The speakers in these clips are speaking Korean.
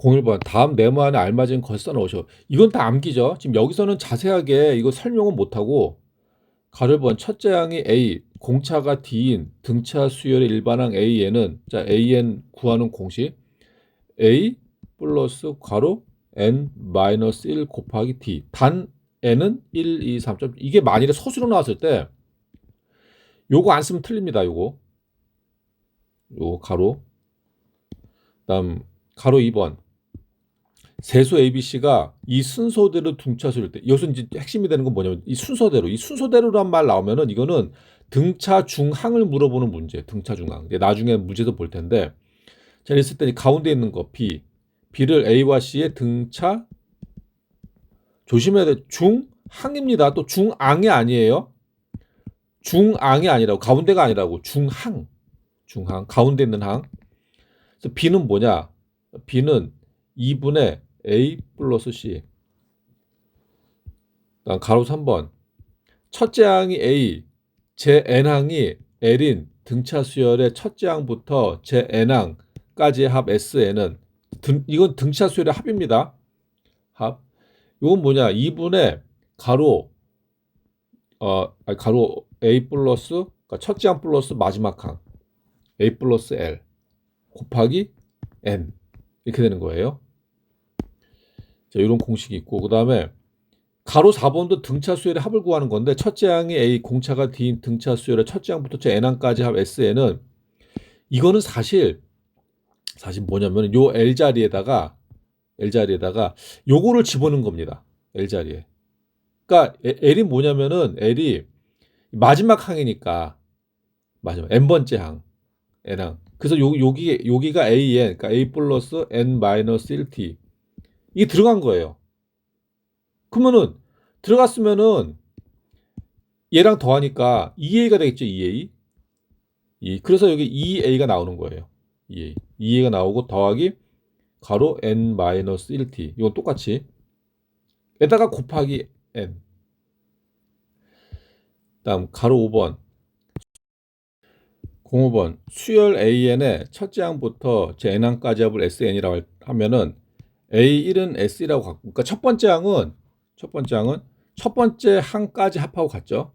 01번 다음 네모 안에 알맞은 걸 써 넣으셔. 이건 다 암기죠. 지금 여기서는 자세하게 이거 설명은 못하고 가로 1번 첫째 항이 A, 공차가 D인 등차 수열의 일반항 AN은 자 AN 구하는 공식 A 플러스 괄호 N 마이너스 1 곱하기 D 단 N은 1, 2, 3. 이게 만일에 서술로 나왔을 때 요거 안 쓰면 틀립니다. 요거 가로 그다음 가로 2번 세수 ABC가 이 순서대로 등차수일 때 여기서 이제 핵심이 되는 건 뭐냐면 이 순서대로란 말 나오면은 이거는 등차 중항을 물어보는 문제. 등차 중항. 이제 나중에 문제도 볼 텐데 자 있을 때 가운데 있는 거 B를 A와 C의 등차 조심해야 돼. 중항입니다. 또 중앙이 아니에요. 중앙이 아니라고 가운데가 아니라고 중항 가운데 있는 항. 그래서 B는 뭐냐? B는 2분의 A 플러스 C. 다음 가로 3번. 첫째 항이 A, 제 n항이 L인 등차 수열의 첫째 항부터 제 n항까지의 합 SN은 이건 등차 수열의 합입니다. 합. 이건 뭐냐? 2분의 가로 가로 A 플러스 그러니까 첫째 항 플러스 마지막 항 A 플러스 L 곱하기 N 이렇게 되는 거예요. 자, 이런 공식이 있고 그다음에 가로 4번도 등차 수열의 합을 구하는 건데 첫째 항이 A, 공차가 D인 등차 수열의 첫째 항부터 제 n항까지 합 SN은 이거는 사실 뭐냐면 요 L 자리에다가 요거를 집어넣은 겁니다. L 자리에. 그러니까 L이 뭐냐면은 L이 마지막 항이니까 마지막 n번째 항 n항. 그래서 여기가 AN 그러니까 A 플러스 N 마이너스 1T 이게 들어간 거예요. 그러면은 들어갔으면은 얘랑 더하니까 2A가 되겠죠. 2A. 그래서 여기 2A가 나오는 거예요. 2A가 나오고 더하기 가로 N-1T. 이건 똑같이 에다가 곱하기 N. 다음 가로 5번. 05번. 수열 AN의 첫째 항부터 제 N항까지 합을 SN이라고 하면은 A1은 S라고 갖고 그러니까 첫 번째 항은 첫 번째 항까지 합하고 같죠.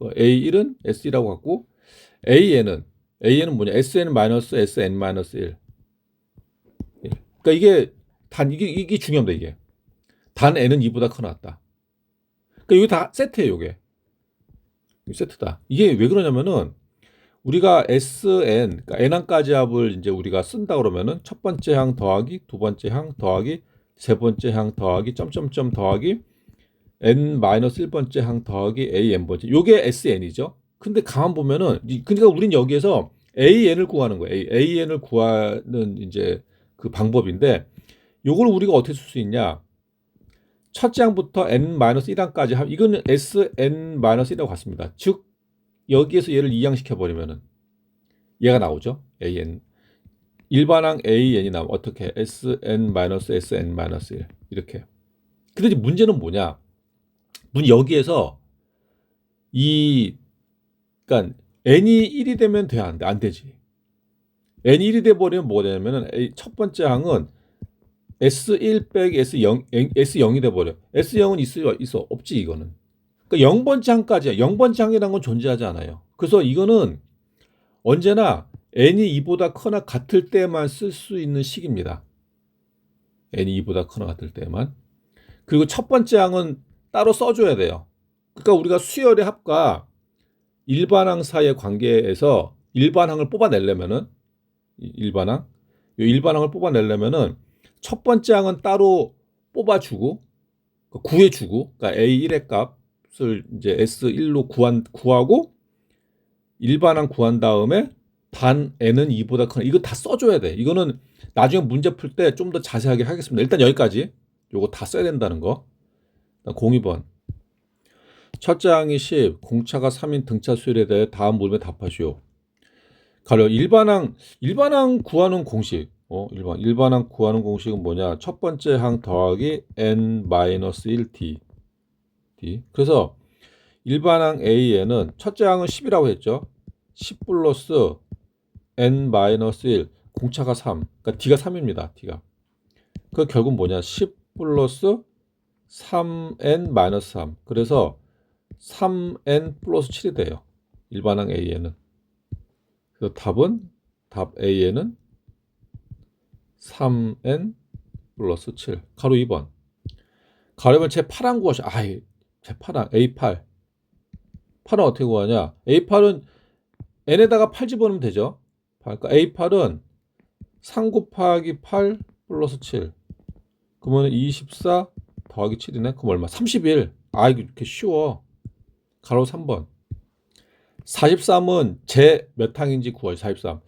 A1은 S라고 갖고 AN은 뭐냐? SN-SN-1. 그러니까 이게 중요합니다. 이게 단 N은 2보다 커 낫다. 그러니까 이게 다 세트예요. 이게 세트다. 이게 왜 그러냐면은 우리가 SN 그러니까 N항까지 합을 이제 우리가 쓴다 그러면은 첫 번째 항 더하기 두 번째 항 더하기 세 번째 항 더하기 점점점 더하기 N-1번째 항 더하기 AN번째. 요게 SN이죠. 근데 가만 보면은 그러니까 우린 여기에서 AN을 구하는 거예요. AN을 구하는 이제 그 방법인데 요걸 우리가 어떻게 쓸 수 있냐? 첫째 항부터 N-1항까지 합 이거는 SN-1이라고 같습니다. 즉 여기에서 얘를 이항시켜 버리면은 얘가 나오죠. AN 일반항 AN이 나오면 어떻게 SN-SN-1 이렇게. 근데 이제 문제는 뭐냐? 여기에서 그러니까 n이 1이 되면 돼 안 되지. n이 1이 돼 버리면 뭐가 되냐면은 첫 번째 항은 S1 빼기 S0이 돼 버려. S0은 있어 없지 이거는. 그러니까 0번째 항까지야. 0번째 항이라는 건 존재하지 않아요. 그래서 이거는 언제나 n이 2보다 커나 같을 때만 쓸 수 있는 식입니다. n이 2보다 커나 같을 때만. 그리고 첫 번째 항은 따로 써줘야 돼요. 그러니까 우리가 수열의 합과 일반항 사이의 관계에서 일반항을 뽑아내려면은 일반항을 뽑아내려면은 첫 번째 항은 따로 뽑아주고 구해주고 그러니까 A1의 값을 이제 S1로 구하고 일반항 구한 다음에 단 n은 2보다 커나 이거 다 써줘야 돼. 이거는 나중에 문제 풀 때 좀 더 자세하게 하겠습니다. 일단 여기까지 요거 다 써야 된다는 거. 02번 첫째 항이 10, 공차가 3인 등차 수열에 대해 다음 물음에 답하시오. 가령 일반항 구하는 공식. 일반항 구하는 공식은 뭐냐? 첫 번째 항 더하기 n-1t. 그래서 일반항 AN은 첫째 항은 10이라고 했죠. 10 플러스 n-1 공차가 3. 그러니까 D가 3입니다. D가. 그 결국 뭐냐? 10 플러스 3n-3. 그래서 3n 플러스 7이 돼요. 일반항 A에는. 그래서 답 A에는 3n 플러스 7. 가로 2번. 가로 2번 제8항 구하셔. 제8항 A8. 8은 어떻게 구하냐? A8은 n에다가 8 집어넣으면 되죠. 그러니까 A8은 3 곱하기 8 플러스 7. 그러면 24 더하기 7이네. 그럼 얼마? 31. 이거 이렇게 쉬워. 가로 3번. 43은 제 몇 항인지 구해요. 43.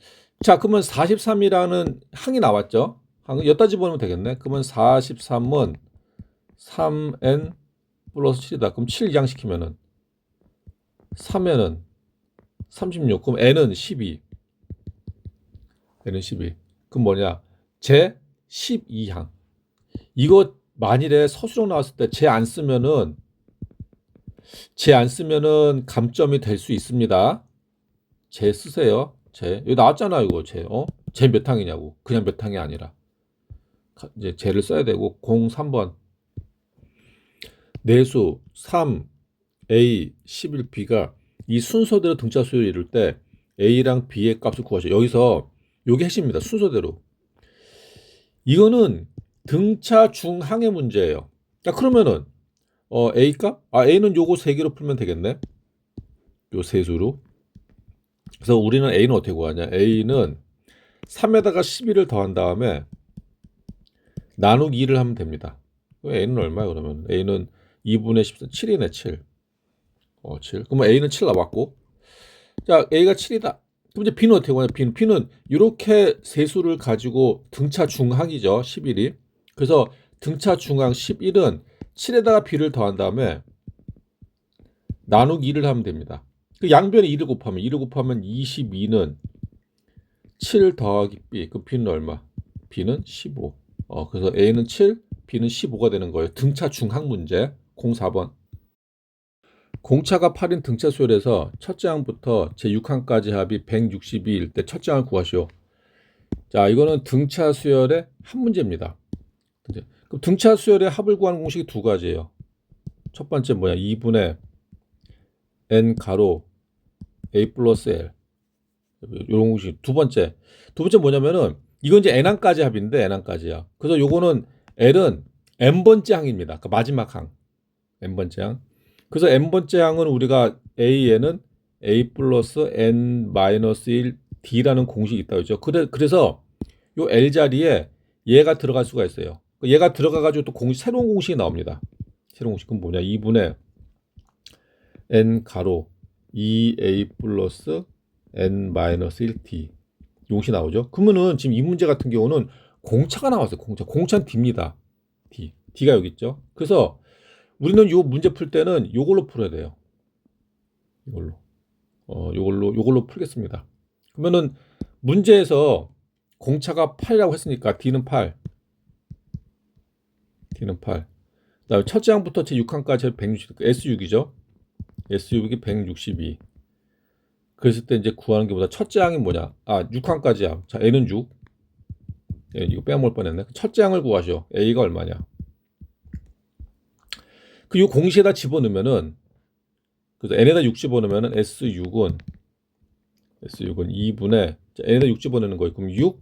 자, 그러면 43이라는 항이 나왔죠? 항은 여기다 집어넣으면 되겠네. 그러면 43은 3n 플러스 7이다. 그럼 7 이항시키면은 3n은 36. 그럼 n은 12. n은 12. 그럼 뭐냐? 제 12항. 이거 만일에 서술형 나왔을 때 제 안 쓰면은 감점이 될 수 있습니다. 제 쓰세요. 제. 여기 나왔잖아요, 이거 제. 제 몇 항이냐고. 그냥 몇 항이 아니라. 이제 제를 써야 되고 03번. 내수 3 A 11B가 이 순서대로 등차 수열을 이룰 때 A랑 B의 값을 구하셔. 여기서 요게 핵심입니다. 순서대로. 이거는 등차 중항의 문제예요. 자, 그러면은 A 값? A는 요거 세 개로 풀면 되겠네. 요 세 수로. 그래서 우리는 A는 어떻게 구하냐? A는 3에다가 12를 더한 다음에 나누기 2를 하면 됩니다. A는 얼마야 그러면? A는 2분의 14, 7이네 7. 7. 그러면 A는 7 나왔고. 자, A가 7이다. 그럼 이제 B는 어떻게 구하냐? B는 이렇게 세 수를 가지고 등차 중항이죠. 11이. 그래서 등차 중항 11은 7에다가 B를 더한 다음에 나누기 2를 하면 됩니다. 그 양변에 2를 곱하면 22는 7 더하기 B. 그 B는 얼마? B는 15. 그래서 A는 7, B는 15가 되는 거예요. 등차 중항 문제 04번. 공차가 8인 등차 수열에서 첫째 항부터 제6항까지 합이 162일 때 첫째 항을 구하시오. 자, 이거는 등차 수열의 한 문제입니다. 그럼 등차 수열의 합을 구하는 공식이 두 가지예요. 첫 번째 뭐야? 2분의 n 가로 a 플러스 l. 이런 공식. 두 번째 뭐냐면은 이건 이제 n항까지 합인데 n항까지야. 그래서 요거는 l은 n번째 항입니다. 그러니까 마지막 항. n번째 항. 그래서 n번째 항은 우리가 a에는 a 플러스 n 마이너스 1 d라는 공식이 있다고 했죠. 그래서 요 l 자리에 얘가 들어갈 수가 있어요. 얘가 들어가가지고 또 새로운 공식이 나옵니다. 새로운 공식은 뭐냐? 2분의 n 가로 2a 플러스 n 마이너스 1t 용식 나오죠. 그러면은 지금 이 문제 같은 경우는 공차가 나왔어요. 공차는 d입니다. d가 여기 있죠. 그래서 우리는 요 문제 풀 때는 요걸로 풀어야 돼요. 요걸로 풀겠습니다. 그러면은 문제에서 공차가 8이라고 했으니까 d는 8. 그다음에 첫째 항부터 제 6항까지 160. S6이죠. S6이 162. 그랬을 때 이제 구하는 게 보다 첫째 항이 뭐냐? 6항까지야. 자, N은 6. 이거 빼먹을 뻔했네. 첫째 항을 구하셔. A가 얼마냐? 그 요 공식에다 집어넣으면은 그래서 N에다 6 집어넣으면은 S6은 2분의 N에다 6 집어넣는 거예요. 그럼 6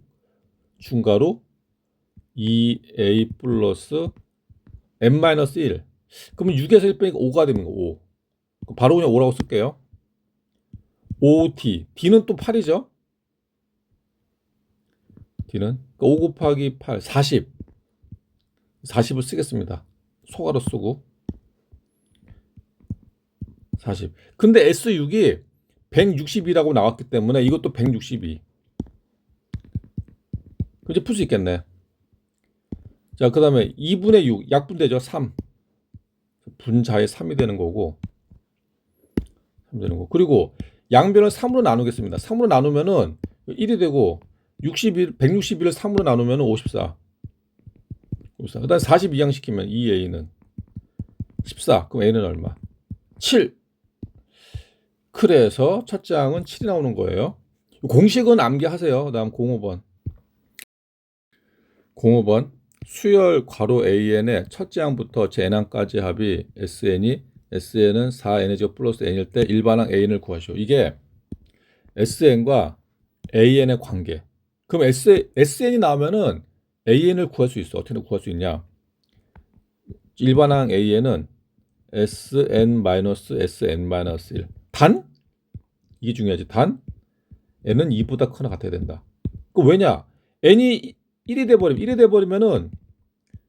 중가로 2A 플러스 N-1. 그러면 6에서 1 빼니까 5가 되는 거. 5. 바로 그냥 5라고 쓸게요. 5t. d는 또 8이죠. d는 5 곱하기 8, 40. 40을 쓰겠습니다. 소가로 쓰고 40. 근데 S6이 162라고 나왔기 때문에 이것도 162. 이제 풀 수 있겠네. 자, 그 다음에 2분의 6 약분되죠. 3. 분자의 3이 되는 거고 3 되는 거. 그리고 양변을 3으로 나누겠습니다. 3으로 나누면은 1이 되고 161을 3으로 나누면 54. 그 다음 42양 시키면 2a는 14. 그럼 a는 얼마? 7. 그래서 첫째 항은 7이 나오는 거예요. 공식은 암기하세요. 그 다음 05번. 수열 괄호 AN의 첫째 항부터 재난까지 합이 SN이 SN은 4N의 제곱 플러스 N일 때 일반항 AN을 구하시오. 이게 SN과 AN의 관계. 그럼 SN이 나오면은 AN을 구할 수 있어. 어떻게 구할 수 있냐? 일반항 AN은 SN-SN-1 단? 이게 중요하지. 단 N은 2보다 크거나 같아야 된다. 그 왜냐? N이 1이 돼버리면 1이 돼버리면은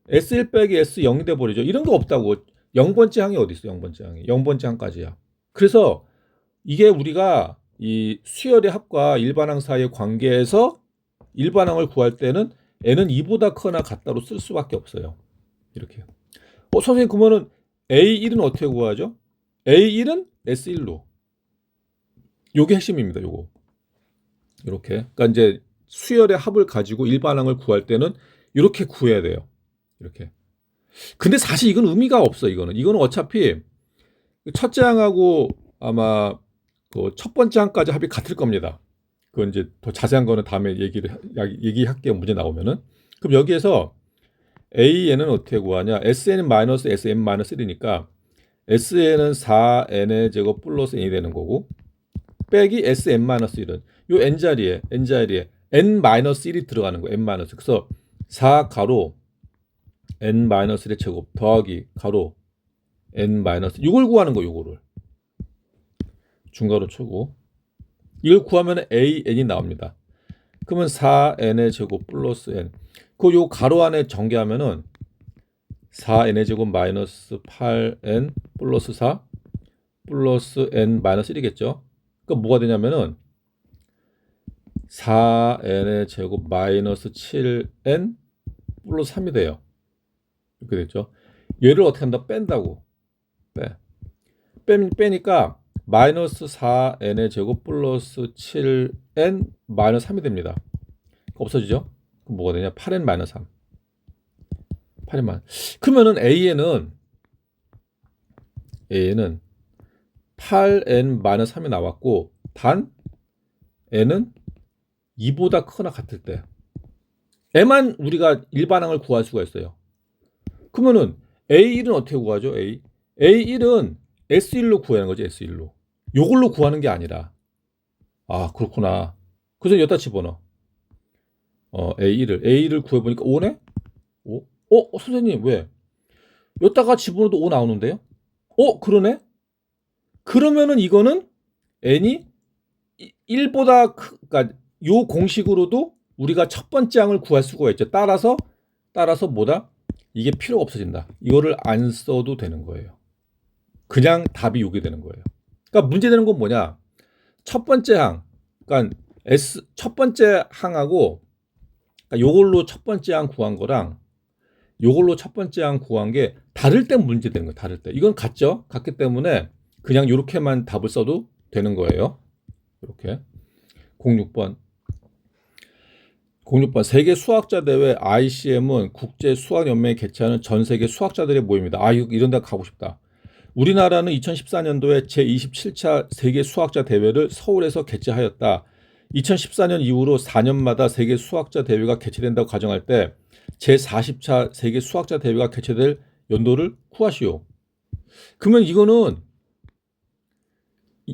S1 빼기 S0이 돼버리죠. 이런 거 없다고. 0번째 항이 어디 있어? 0번째 항이 0번째 항까지야. 그래서 이게 우리가 이 수열의 합과 일반항 사이의 관계에서 일반항을 구할 때는 N은 2보다 크거나 같다로 쓸 수밖에 없어요. 이렇게. 선생님 그러면은 A1은 어떻게 구하죠? A1은 S1로. 요게 핵심입니다. 요거. 이렇게. 그러니까 이제 수열의 합을 가지고 일반항을 구할 때는 이렇게 구해야 돼요. 이렇게. 근데 사실 이건 의미가 없어. 이거는 어차피 첫째 항하고 아마 그 첫 번째 항까지 합이 같을 겁니다. 그건 이제 더 자세한 거는 다음에 얘기할게요. 문제 나오면은. 그럼 여기에서 AN은 어떻게 구하냐? SN은 마이너스 SN 마이너스 1이니까 SN은 4N의 제곱 플러스 N이 되는 거고 빼기 SN 마이너스 1은 요 N 자리에 N 마이너스 1이 들어가는 거예요. N 마이너스. 그래서 4 가로 N 마이너스 1의 제곱 더하기 가로 N 마이너스 이걸 구하는 거. 요거를 중괄호 쳐고 이걸 구하면 AN이 나옵니다. 그러면 4N의 제곱 플러스 N 요 가로 안에 전개하면은 4N의 제곱 마이너스 8N 플러스 4 플러스 N 마이너스 1이겠죠. 그러니까 뭐가 되냐면은 4N의 제곱 마이너스 7N 플러스 3이 돼요. 이렇게 됐죠. 얘를 어떻게 한다? 뺀다고. 빼니까 마이너스 4N의 제곱 플러스 7N 마이너스 3이 됩니다. 없어지죠? 그럼 뭐가 되냐? 8N 마이너스 3. 8N 마이너스. 그러면은 AN은 8N 마이너스 3이 나왔고 단 N은 2보다 크거나 같을 때 N만 우리가 일반항을 구할 수가 있어요. 그러면은 A1은 어떻게 구하죠? A1은 S1로 구하는 거죠. S1로. 요걸로 구하는 게 아니라 그렇구나. 그래서 여기다 집어넣어. A1을 구해보니까 5네? 5? 선생님 왜? 여기다가 집어넣어도 5 나오는데요? 그러네? 그러면은 이거는 N이 1보다 그러니까 요 공식으로도 우리가 첫 번째 항을 구할 수가 있죠. 따라서 뭐다? 이게 필요가 없어진다. 이거를 안 써도 되는 거예요. 그냥 답이 요게 되는 거예요. 그러니까 문제되는 건 뭐냐? 첫 번째 항, 그러니까 첫 번째 항하고 그러니까 요걸로 첫 번째 항 구한 거랑 요걸로 첫 번째 항 구한 게 다를 때 문제되는 거예요. 다를 때. 이건 같죠? 같기 때문에 그냥 요렇게만 답을 써도 되는 거예요. 이렇게. 06번 세계 수학자 대회 ICM은 국제 수학 연맹이 개최하는 전 세계 수학자들의 모임이다. 이런 데 가고 싶다. 우리나라는 2014년도에 제27차 세계 수학자 대회를 서울에서 개최하였다. 2014년 이후로 4년마다 세계 수학자 대회가 개최된다고 가정할 때 제40차 세계 수학자 대회가 개최될 연도를 구하시오. 그러면 이거는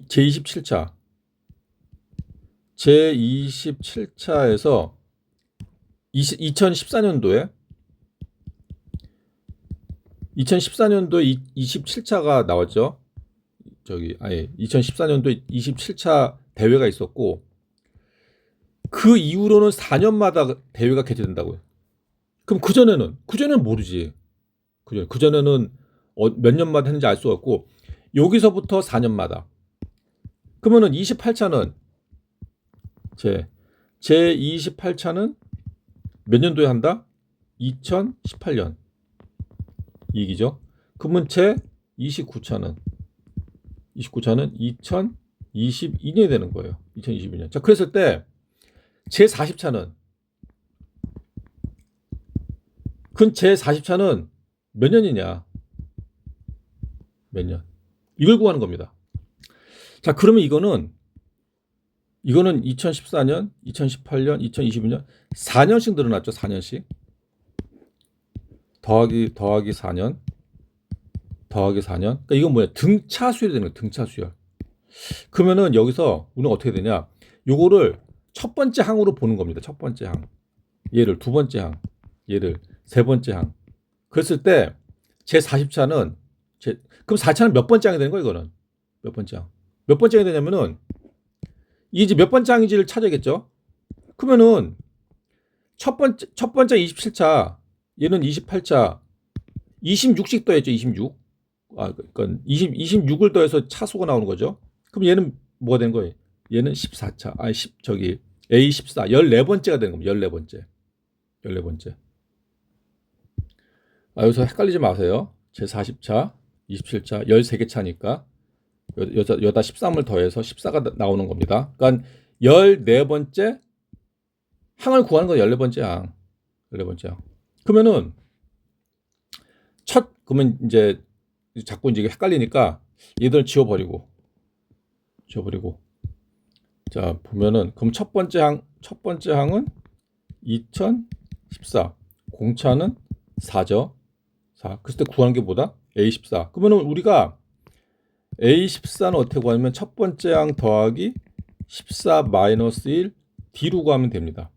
제27차에서 2014년도에 27차가 나왔죠. 2014년도에 27차 대회가 있었고 그 이후로는 4년마다 대회가 개최된다고요. 그럼 그전에는 모르지. 그전에는 몇 년마다 했는지 알 수 없고 여기서부터 4년마다. 그러면은 28차는 제28차는 몇 년도에 한다? 2018년. 이기죠. 그러면 제29차는 2022년이 되는 거예요. 2022년. 자, 그랬을 때 제40차는 제40차는 몇 년이냐? 몇 년? 이걸 구하는 겁니다. 자, 그러면 이거는 2014년, 2018년, 2022년 4년씩 늘어났죠. 4년씩. 더하기 4년 더하기 4년. 그러니까 이건 뭐야? 등차 수열이 되는 거야. 등차 수열. 그러면은 여기서 우리는 어떻게 되냐? 요거를 첫 번째 항으로 보는 겁니다. 첫 번째 항. 얘를 두 번째 항. 얘를 세 번째 항. 그랬을 때 제 40차는 그럼 4차는 몇 번째 항이 되는 거야, 이거는? 몇 번째 항. 몇 번째 항이 되냐면은 이제 몇 번째 항인지를 찾아야겠죠? 그러면은 첫 번째 27차, 얘는 28차, 26씩 더했죠, 26. 그러니까 26을 더해서 차수가 나오는 거죠. 그럼 얘는 뭐가 되는 거예요? 얘는 14차. A14. 14번째가 되는 겁니다. 14번째. 14번째. 여기서 헷갈리지 마세요. 제 40차, 27차, 13개 차니까 여다 13을 더해서 14가 나오는 겁니다. 그러니까 14번째 항을 구하는 건 14번째 항. 14번째 항. 그러면은 그러면 이제 자꾸 이제 헷갈리니까 얘들을 지워버리고 자 보면은 그럼 첫 번째 항은 2014, 공차는 4죠. 4. 그랬을 때 구하는 게 뭐다? A14. 그러면은 우리가 A14는 어떻게 구하냐면 첫 번째 항 더하기 14 마이너스 1 D로 구하면 됩니다.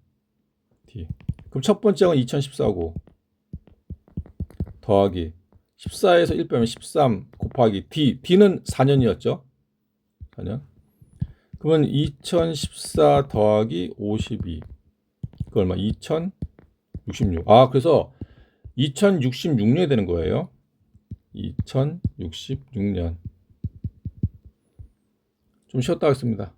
D. 그럼 첫 번째 항은 2014고 더하기 14에서 1 빼면 13 곱하기 D는 4년이었죠. 4년. 그러면 2014 더하기 52. 그 얼마? 2066. 그래서 2066년이 되는 거예요. 2066년. 좀 쉬었다 하겠습니다.